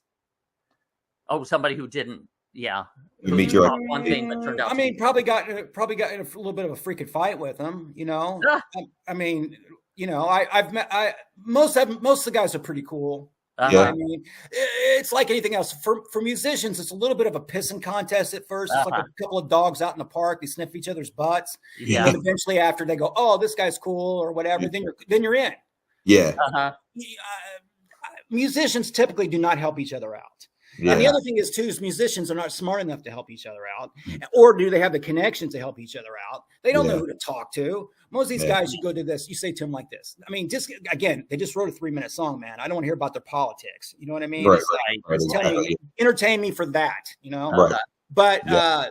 Oh, somebody who didn't. Yeah. You meet your one thing that turned out. I mean, probably got in a little bit of a freaking fight with him. You know, I mean, you know, I've met most of the guys are pretty cool. Yeah. I mean, it's like anything else. For musicians, it's a little bit of a pissing contest at first. It's like a couple of dogs out in the park. They sniff each other's butts. Yeah. And eventually, after they go, "Oh, this guy's cool" or whatever, then you're in. Yeah. Musicians typically do not help each other out. Yeah. And the other thing is, too, is musicians are not smart enough to help each other out, or do they have the connections to help each other out? They don't know who to talk to. Most of these guys, you go to this, you say to them like this. I mean, just again, they just wrote a 3-minute song, man. I don't want to hear about their politics. You know what I mean? Right, It's telling you, entertain me for that, you know? Right. But I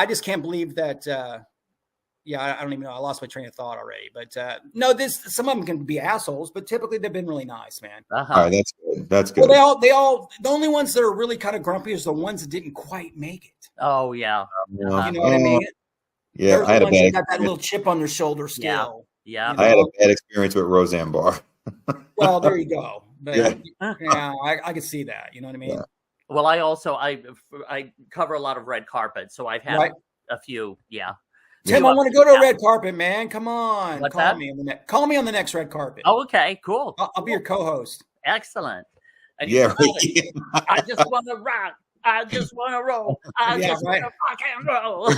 just can't believe that. I don't even know. I lost my train of thought already. But no, some of them can be assholes, but typically they've been really nice, man. All right, that's good. That's good. Well, the only ones that are really kind of grumpy is the ones that didn't quite make it. Oh yeah. You know what I mean? Yeah, I had a bad got that little chip on their shoulder still. Yeah. I had a bad experience with Roseanne Barr. Well, there you go. But Yeah. I could see that. You know what I mean? Yeah. Well, I cover a lot of red carpet, so I've had a few. Yeah. Tim, I want to go to a red carpet, man. Come on. What's Call that? me on the next red carpet. Oh, okay, cool. I'll be your co-host. Excellent. And Yeah. I just want to rock. I just want to roll. I just want to rock and roll.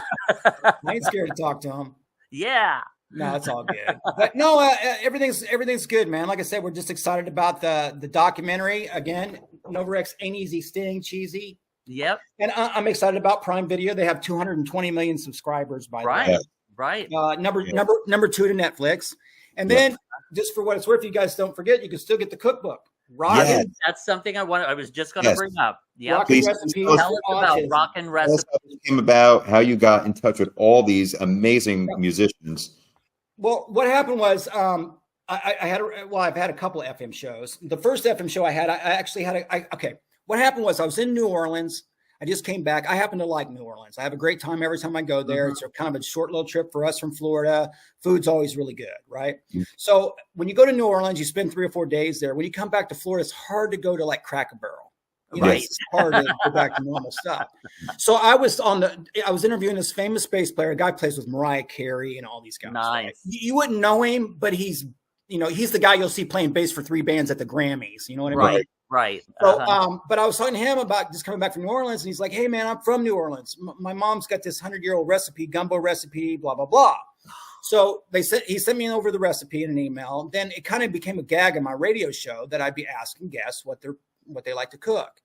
I ain't scared to talk to him. Yeah. No, it's all good. But no, everything's good, man. Like I said, we're just excited about the documentary. Again, Novarex Ain't Easy Staying Cheesy. Yep. And I'm excited about Prime Video. They have 220 million subscribers by the way. Right. Number 2 to Netflix. And then just for what it's worth, you guys don't forget, you can still get the cookbook. Rockin'. Yes. That's something I was just going to bring up. Yeah. Rockin' Recipes. Tell us about Rockin' Tell us Recipes. how it came about, how you got in touch with all these amazing musicians. Well, what happened was I've had a couple of FM shows. The first FM show I had, what happened was I was in New Orleans. I just came back. I happen to like New Orleans. I have a great time every time I go there. It's a kind of a short little trip for us from Florida. Food's always really good, right? So when you go to New Orleans, you spend 3 or 4 days there. When you come back to Florida, it's hard to go to like Cracker Barrel. You know, it's hard to go back to normal stuff. So I was interviewing this famous bass player. A guy plays with Mariah Carey and all these guys. Nice. Right? You wouldn't know him, but he's the guy you'll see playing bass for 3 bands at the Grammys. You know what I mean? Right. So, but I was talking to him about just coming back from New Orleans, and he's like, "Hey, man, I'm from New Orleans. My mom's got this 100-year-old recipe, gumbo recipe, blah blah blah." So he sent me over the recipe in an email. Then it kind of became a gag on my radio show that I'd be asking guests what they like to cook.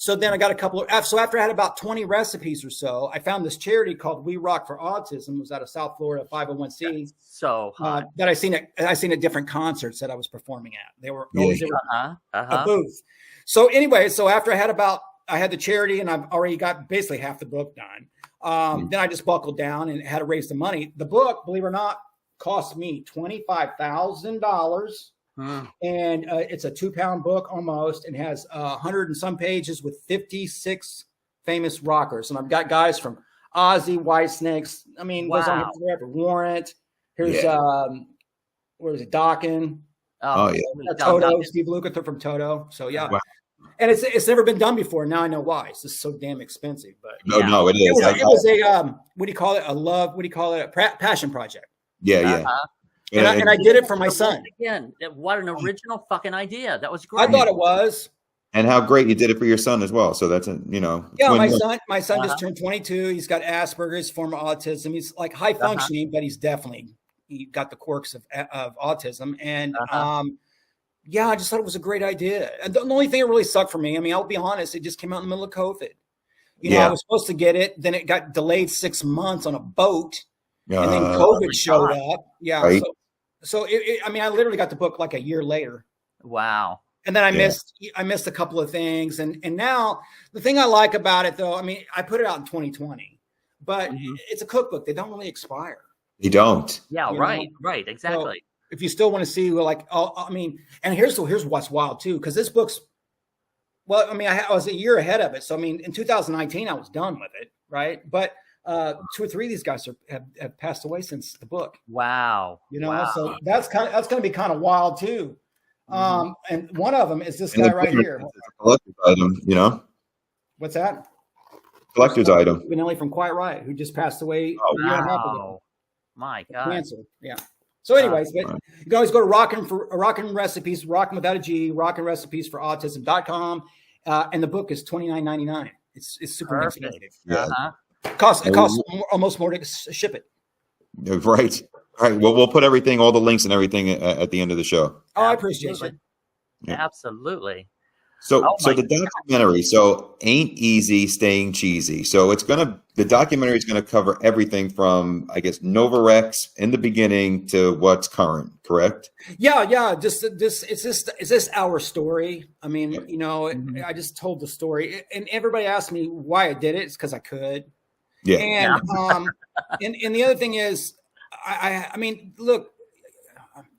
So then I got a couple of. So after I had about 20 recipes or so, I found this charity called We Rock for Autism. It was out of South Florida, 501c. So that I seen at different concerts that I was performing at. They were always a booth. So anyway, after I had the charity and I've already got basically half the book done. Then I just buckled down and had to raise the money. The book, believe it or not, cost me $25,000. And it's a 2-pound book almost, and has 100 and some pages with 56 famous rockers. And I've got guys from Ozzy, Whitesnakes. I mean, goes on forever. Warrant. Here's where is it? Dockin. Toto, Steve Lukather from Toto. So yeah. Wow. And it's never been done before. Now I know why. It's just so damn expensive. But no, it is. It was a what do you call it? A passion project. Yeah. And I did it for my son. Again, what an original fucking idea. That was great. I thought it was. And how great you did it for your son as well. So that's Yeah, my son just turned 22. He's got Asperger's, form of autism. He's like high functioning, but he got the quirks of autism. And I just thought it was a great idea. And the only thing that really sucked for me, I mean, I'll be honest, it just came out in the middle of COVID. I was supposed to get it, then it got delayed 6 months on a boat, and then COVID showed up. Yeah. Right. So I literally got the book like a year later. Wow. And then I missed a couple of things. And now the thing I like about it, though, I mean, I put it out in 2020, but it's a cookbook. They don't really expire. They don't. Yeah, right, exactly. So if you still want to see, and here's what's wild too, because this book's, I was a year ahead of it. So, I mean, in 2019, I was done with it, right? But 2 or 3 of these guys have passed away since the book. Wow. Wow. So that's going to be kind of wild too. And one of them is this guy right here. It's a collector's item, What's that? Collector's item. Vanelli from Quiet Riot, who just passed away a year and a half ago. My God. Cancer. Yeah. So anyways, but you can always go to Rockin Recipes, Rockin without a G, Rockin Recipes for Autism.com. And the book is $29.99. It's super inexpensive. Yeah. It costs almost more to ship it. Right. All right. Well, we'll put all the links and everything at the end of the show. Oh, I appreciate it. Yeah. Absolutely. So the documentary, Ain't Easy Staying Cheesy. So the documentary is going to cover everything from, I guess, Novarex in the beginning to what's current, correct? Yeah. Just is this our story? I mean, I just told the story, and everybody asked me why I did it. It's because I could. Yeah. And and the other thing is, I mean, look,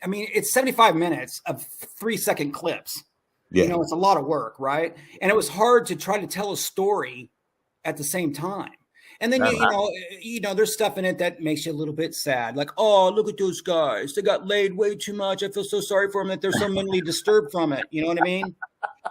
I mean, it's 75 minutes of 3-second clips. Yeah. It's a lot of work, right? And it was hard to try to tell a story at the same time. And then there's stuff in it that makes you a little bit sad, like, oh, look at those guys, they got laid way too much. I feel so sorry for them that they're so mentally disturbed from it. You know what I mean?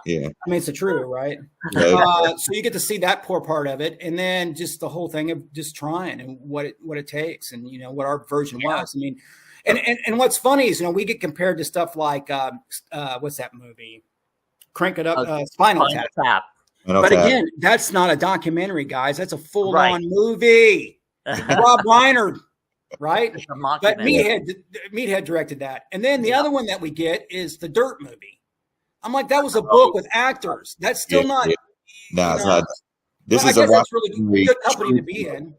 Yeah. I mean, it's true, right? So you get to see that poor part of it, and then just the whole thing of just trying and what it takes, and what our version was. I mean, and what's funny is we get compared to stuff like what's that movie? Crank It Up, Spinal Tap. But again, that's not a documentary, guys. That's a full-on movie. Rob Reiner, right? But Meathead directed that. And then the other one that we get is the Dirt movie. I'm like, that was a book with actors. That's still not. No, it's not. This is that's really good company to be in,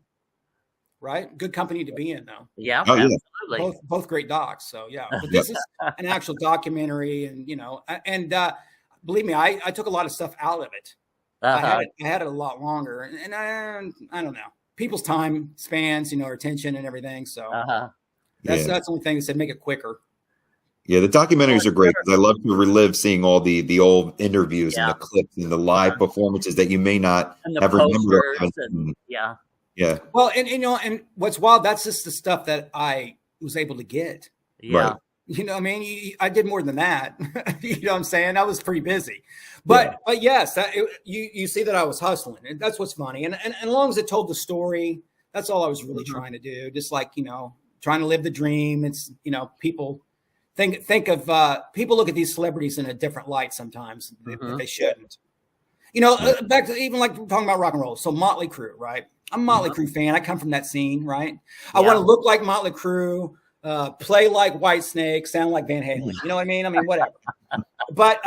right? Good company to be in, though. Yeah, absolutely. Both great docs. So yeah, but this is an actual documentary, and believe me, I took a lot of stuff out of it. I had it a lot longer, and I don't know, people's time spans, attention and everything. So that's the only thing that said make it quicker. Yeah, the documentaries are great because I love to relive seeing all the old interviews and the clips and the live performances that you may not have remembered. Yeah. Well, and what's wild, that's just the stuff that I was able to get. Yeah. Right. I mean, I did more than that. You know what I'm saying? I was pretty busy, but yes, you see that I was hustling, and that's what's funny. And as long as it told the story, that's all I was really trying to do. Just like trying to live the dream. It's people think of people look at these celebrities in a different light sometimes. They shouldn't. Back to even like talking about rock and roll. So Motley Crue, right? I'm a Motley Crue fan. I come from that scene, right? I want to look like Motley Crue. Play like Whitesnake, sound like Van Halen. You know what I mean? I mean, whatever. But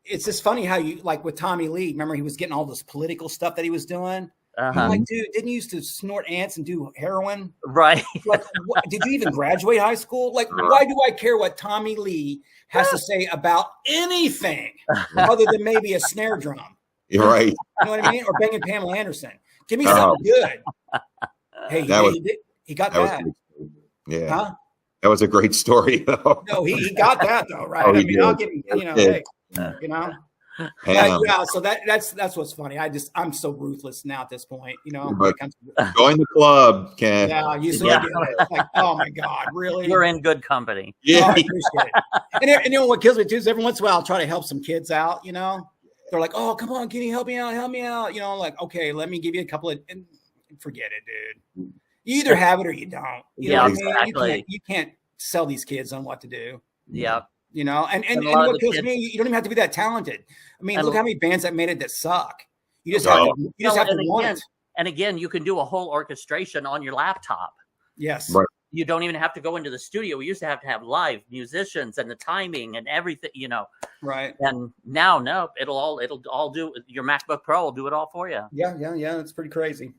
it's just funny how you, like with Tommy Lee, remember he was getting all this political stuff that he was doing? I'm like, dude, didn't you used to snort ants and do heroin? Right. Like, did you even graduate high school? Like, why do I care what Tommy Lee has to say about anything other than maybe a snare drum? You're right. You know what I mean? Or banging Pamela Anderson. Give me something good. Hey, he got that. Yeah, huh? That was a great story, though. No, he got that though, right? I mean, I'll give him, yeah. So that's what's funny. I'm so ruthless now at this point, But join the club, Ken. Yeah, you so get it. Like, oh my God, really? You're in good company. Yeah, I appreciate it. And what kills me too is every once in a while I'll try to help some kids out. They're like, "Oh, come on, Kenny, help me out. I'm like, okay, let me give you a couple of, and forget it, dude. You either have it or you don't. You know what exactly. I mean? You can't sell these kids on what to do. Yeah. And what kills me, you don't even have to be that talented. I mean, look how many bands that made it that suck. You just have to want it. And again, you can do a whole orchestration on your laptop. Yes. Right. You don't even have to go into the studio. We used to have live musicians and the timing and everything, Right. And now, no, it'll all do. Your MacBook Pro will do it all for you. Yeah. It's pretty crazy.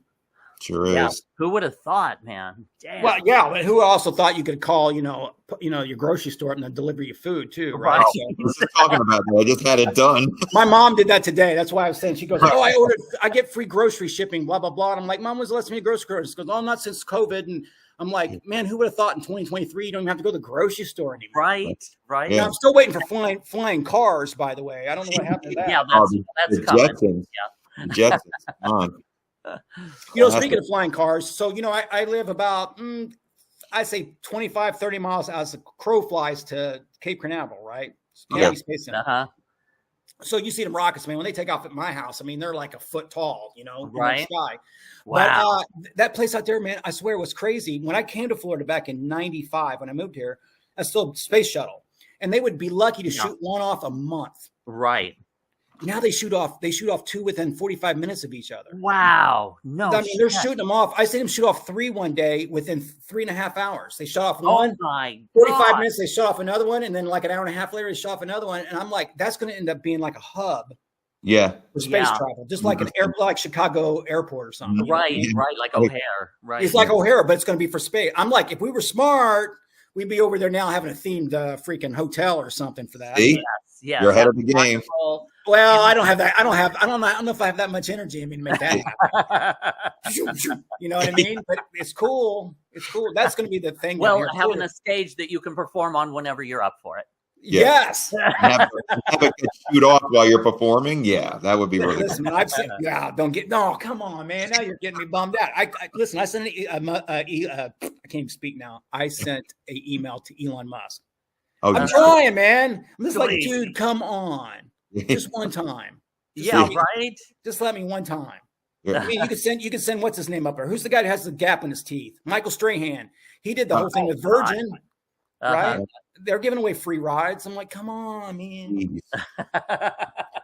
Sure is. Yeah. Who would have thought, man? Damn. Well, yeah, but who also thought you could call, your grocery store and then deliver you food too, right? I was just talking about that. I just had it done. My mom did that today. That's why I was saying, she goes, "Oh, I get free grocery shipping, blah, blah, blah." And I'm like, "Mom, when's the last time you grocery store?" She goes, "Oh, not since COVID." And I'm like, man, who would have thought in 2023 you don't even have to go to the grocery store anymore? Right. Yeah. I'm still waiting for flying cars, by the way. I don't know what happened to that. Yeah, that's coming. Jetsons. Yeah. Jetsons. Come on. Speaking of flying cars, so, I live about, I say 25, 30 miles as the crow flies to Cape Canaveral, right? Kennedy Space Center. So you see them rockets, man, when they take off at my house, I mean, they're like a foot tall, right? in the sky. Wow. But that place out there, man, I swear it was crazy. When I came to Florida back in 95, when I moved here, I still space shuttle. And they would be lucky to shoot one off a month. Right. Now they shoot off 2 within 45 minutes of each other. Wow. No. I mean, they're shooting them off. I seen them shoot off 3 one day within 3.5 hours. They shot off one. Oh my 45 minutes, they shot off another one. And then like an hour and a half later, they shot off another one. And I'm like, that's going to end up being like a hub. Yeah. For space travel, just like an airport, like Chicago airport or something. Right. Right. Like O'Hare. Right. It's like O'Hare, but it's going to be for space. I'm like, if we were smart, we'd be over there now having a themed freaking hotel or something for that. See? Yes. You're ahead of the game. Well, I don't have that. I don't know if I have that much energy. I mean, to make that happen. You know what I mean? But it's cool. It's cool. That's going to be the thing. Well, having a stage that you can perform on whenever you're up for it. Yes. Have it shoot off while you're performing. Yeah, that would be really Listen, cool. I've said, no, come on, man. Now you're getting me bummed out. I sent I can't even speak now. I sent an email to Elon Musk. Oh, I'm trying, man. I'm just like, dude, come on. Just one time. Right. Just let me one time. Yeah. I mean, you can send what's his name up there? Who's the guy that has the gap in his teeth? Michael Strahan. He did the whole thing with Virgin, right? They're giving away free rides. I'm like, come on, man.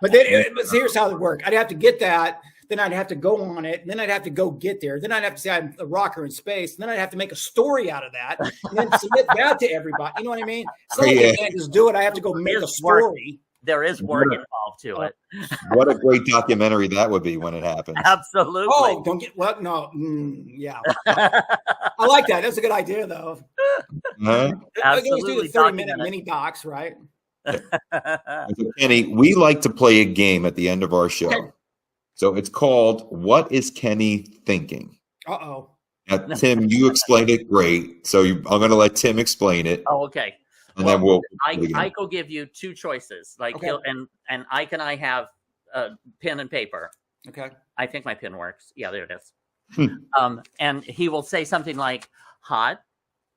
But here's how it worked. I'd have to get that. Then I'd have to go on it. Then I'd have to go get there. Then I'd have to say I'm a rocker in space. And then I'd have to make a story out of that and then submit that to everybody. You know what I mean? So I can't just do it. I have to go make a story. There is work involved to it. What a great documentary that would be when it happens. Absolutely. Oh, don't get what? No, yeah. I like that. That's a good idea, though. Huh? I can do the 30-minute mini docs, right? So, Kenny, we like to play a game at the end of our show. Okay. So it's called "What is Kenny Thinking?" Uh-oh. Now, Tim, you explained it great, so I'm going to let Tim explain it. Oh, okay. And then we'll. Ike will give you 2 choices. Like and Ike and I have pen and paper. Okay. I think my pen works. Yeah, there it is. And he will say something like hot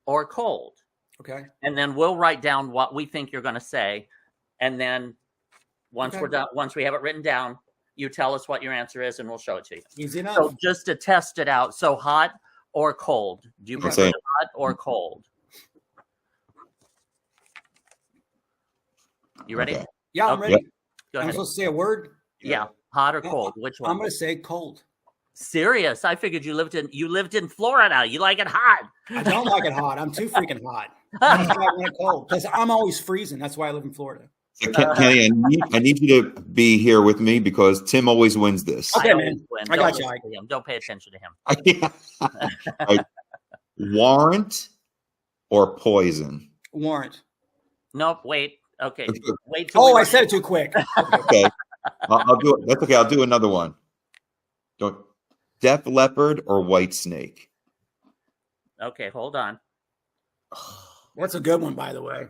or cold. Okay. And then we'll write down what we think you're going to say, and then once we're done, once we have it written down, you tell us what your answer is, and we'll show it to you. Easy enough. So just to test it out. So hot or cold? Do you prefer hot or cold? You ready? Okay. Yeah, I'm ready. Go ahead. I'm supposed to say a word? Yeah. Hot or cold? Which one? I'm going to say cold. Serious? I figured you lived in Florida. You like it hot. I don't like it hot. I'm too freaking hot. I want it cold because I'm always freezing. That's why I live in Florida. So Kenny, I need you to be here with me because Tim always wins this. Okay, man. I got you. Don't pay attention to him. Right. Warrant or poison? Warrant. Nope. Wait. Okay. Wait. I said it too quick. Okay. I'll do it. That's okay. I'll do another one. Def Leppard or White Snake? Okay, hold on. That's a good one, by the way.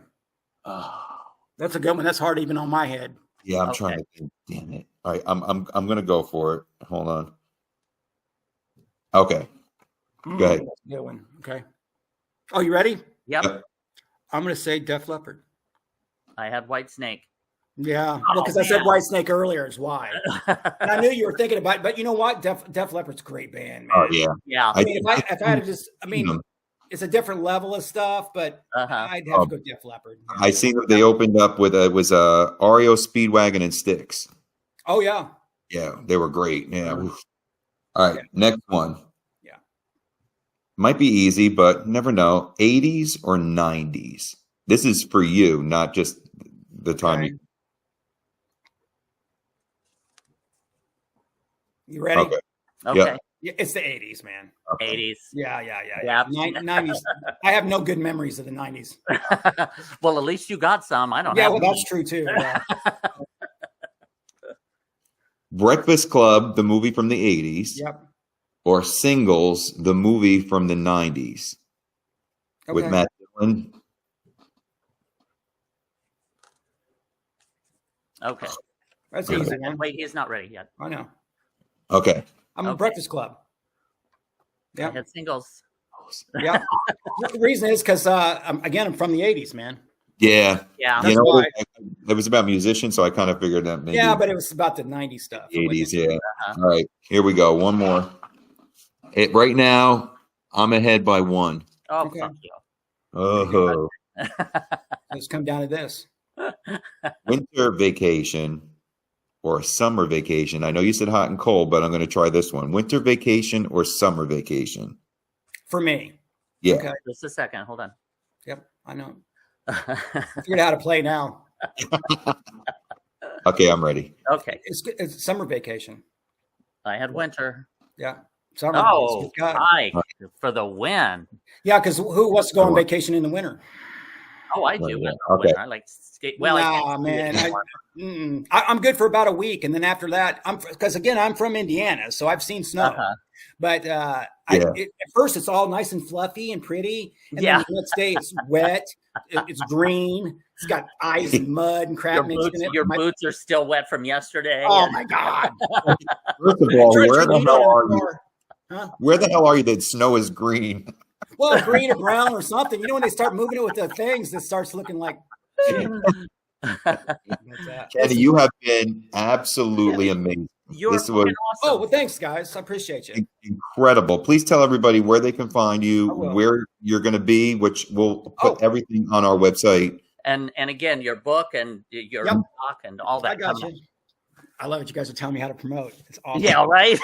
That's a good one. That's hard even on my head. Yeah, I'm trying to think. Damn it. All right, I'm gonna go for it. Hold on. Okay. Go ahead. That's a good one. Okay. Oh, you ready? Yep. I'm gonna say Def Leppard. I had White Snake. Yeah, because I said White Snake earlier is why. And I knew you were thinking about it, but you know what? Def Leppard's a great band, man. Oh, yeah. Yeah. I mean, if I had to just, it's a different level of stuff, but I'd have to go Def Leppard. Yeah. I seen that they opened up with REO Speedwagon and Styx. Oh, yeah. Yeah, they were great. Yeah. All right, next one. Yeah. Might be easy, but never know. 80s or 90s? This is for you, not just the time you. You ready? Okay. Yep. Yeah, it's the 80s, man. 80s. Yeah. 90s. I have no good memories of the 90s. Well, at least you got some. I don't. Yeah, well, that's true too. Yeah. Breakfast Club, the movie from the 80s. Yep. Or Singles, the movie from the 90s. With Matt Dillon. Okay. That's easy, man. Wait, he's not ready yet. I know. Okay. I'm in Breakfast Club. I Yeah. had singles. Yeah. The reason is because, I'm from the 80s, man. Yeah. Yeah. That's You know, why. it was about musicians, so I kind of figured that maybe. Yeah, but it was about the 90s stuff. 80s, yeah. All right, here we go. One more. Right now, I'm ahead by one. Oh, Okay. fuck you. Oh, Let's come down to this. winter vacation or summer vacation. I know you said hot and cold, but I'm going to try this one. Winter vacation or summer vacation? For me. Yeah. Okay. Just a second. Hold on. Yep. I know. I figured out how to play now. Okay, I'm ready. Okay. It's summer vacation. I had winter. Yeah. Summer. Oh, God. hi for the win. Yeah, because who wants to go on vacation in the winter? Oh, I do. Yeah. Okay. Okay. I like skate. Well, Nah, man. I'm good for about a week, and then after that, because again, I'm from Indiana, so I've seen snow. But at first, it's all nice and fluffy and pretty, and then the next day it's wet. It's green. It's got ice and mud and crap mixed in it. Your boots are still wet from yesterday. Oh my God! First of all, where the hell are you? Huh? Where the hell are you that snow is green? Well, green or brown or something. You know, when they start moving it with the things, it starts looking like. Kenny, you have been absolutely amazing. This was awesome. Oh, well, thanks, guys. I appreciate you. Incredible. Please tell everybody where they can find you, where you're going to be, which we'll put everything on our website. And again, your book and your talk and all that. I got you. I love it. You guys are telling me how to promote. It's awesome. Yeah, right.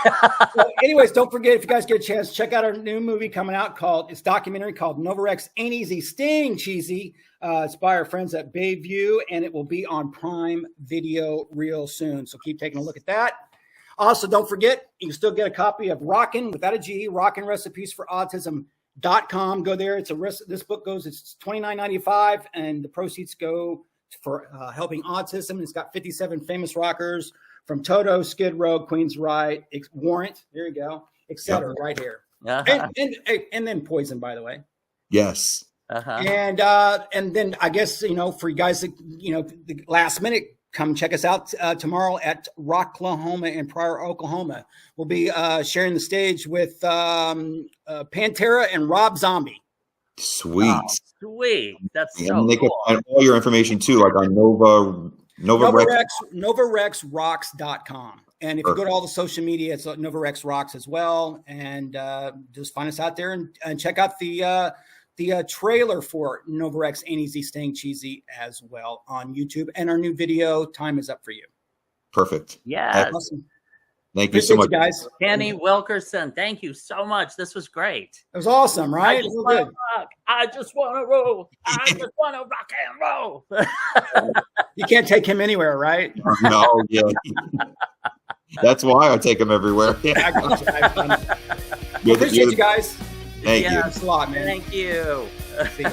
Well, anyways, don't forget, if you guys get a chance, check out our new movie coming out it's documentary called Novarex Ain't Easy, Staying Cheesy. It's by our friends at Bayview, and it will be on Prime Video real soon. So keep taking a look at that. Also, don't forget, you can still get a copy of Rockin' without a G, Rockin' Recipes for Autism.com. Go there. This book it's $29.95, and the proceeds go for helping autism. It's got 57 famous rockers from Toto, Skid Row, Queens Ride, Warrant, there you go, etc. Right here. And then Poison, by the way. Yes. And then I guess, for you guys that, the last minute, come check us out tomorrow at Rocklahoma in Pryor, Oklahoma. We'll be sharing the stage with Pantera and Rob Zombie. Sweet. Oh, sweet. That's so and they cool. can find all your information too, like on NovaRex.com. And if you go to all the social media, it's Novarex Rocks as well. And just find us out there and check out the trailer for Novarex Ain't Easy, Staying Cheesy as well on YouTube. And our new video, Time Is Up For You. Perfect. Yes. Awesome. Thank you so much, guys. Kenny Wilkerson, thank you so much. This was great. It was awesome, right? I just want to rock. I just want to roll. I just want to rock and roll. You can't take him anywhere, right? No, yeah. That's why I take him everywhere. I got you. Appreciate you guys. Thank you. Thanks a lot, man. Thank you. See you.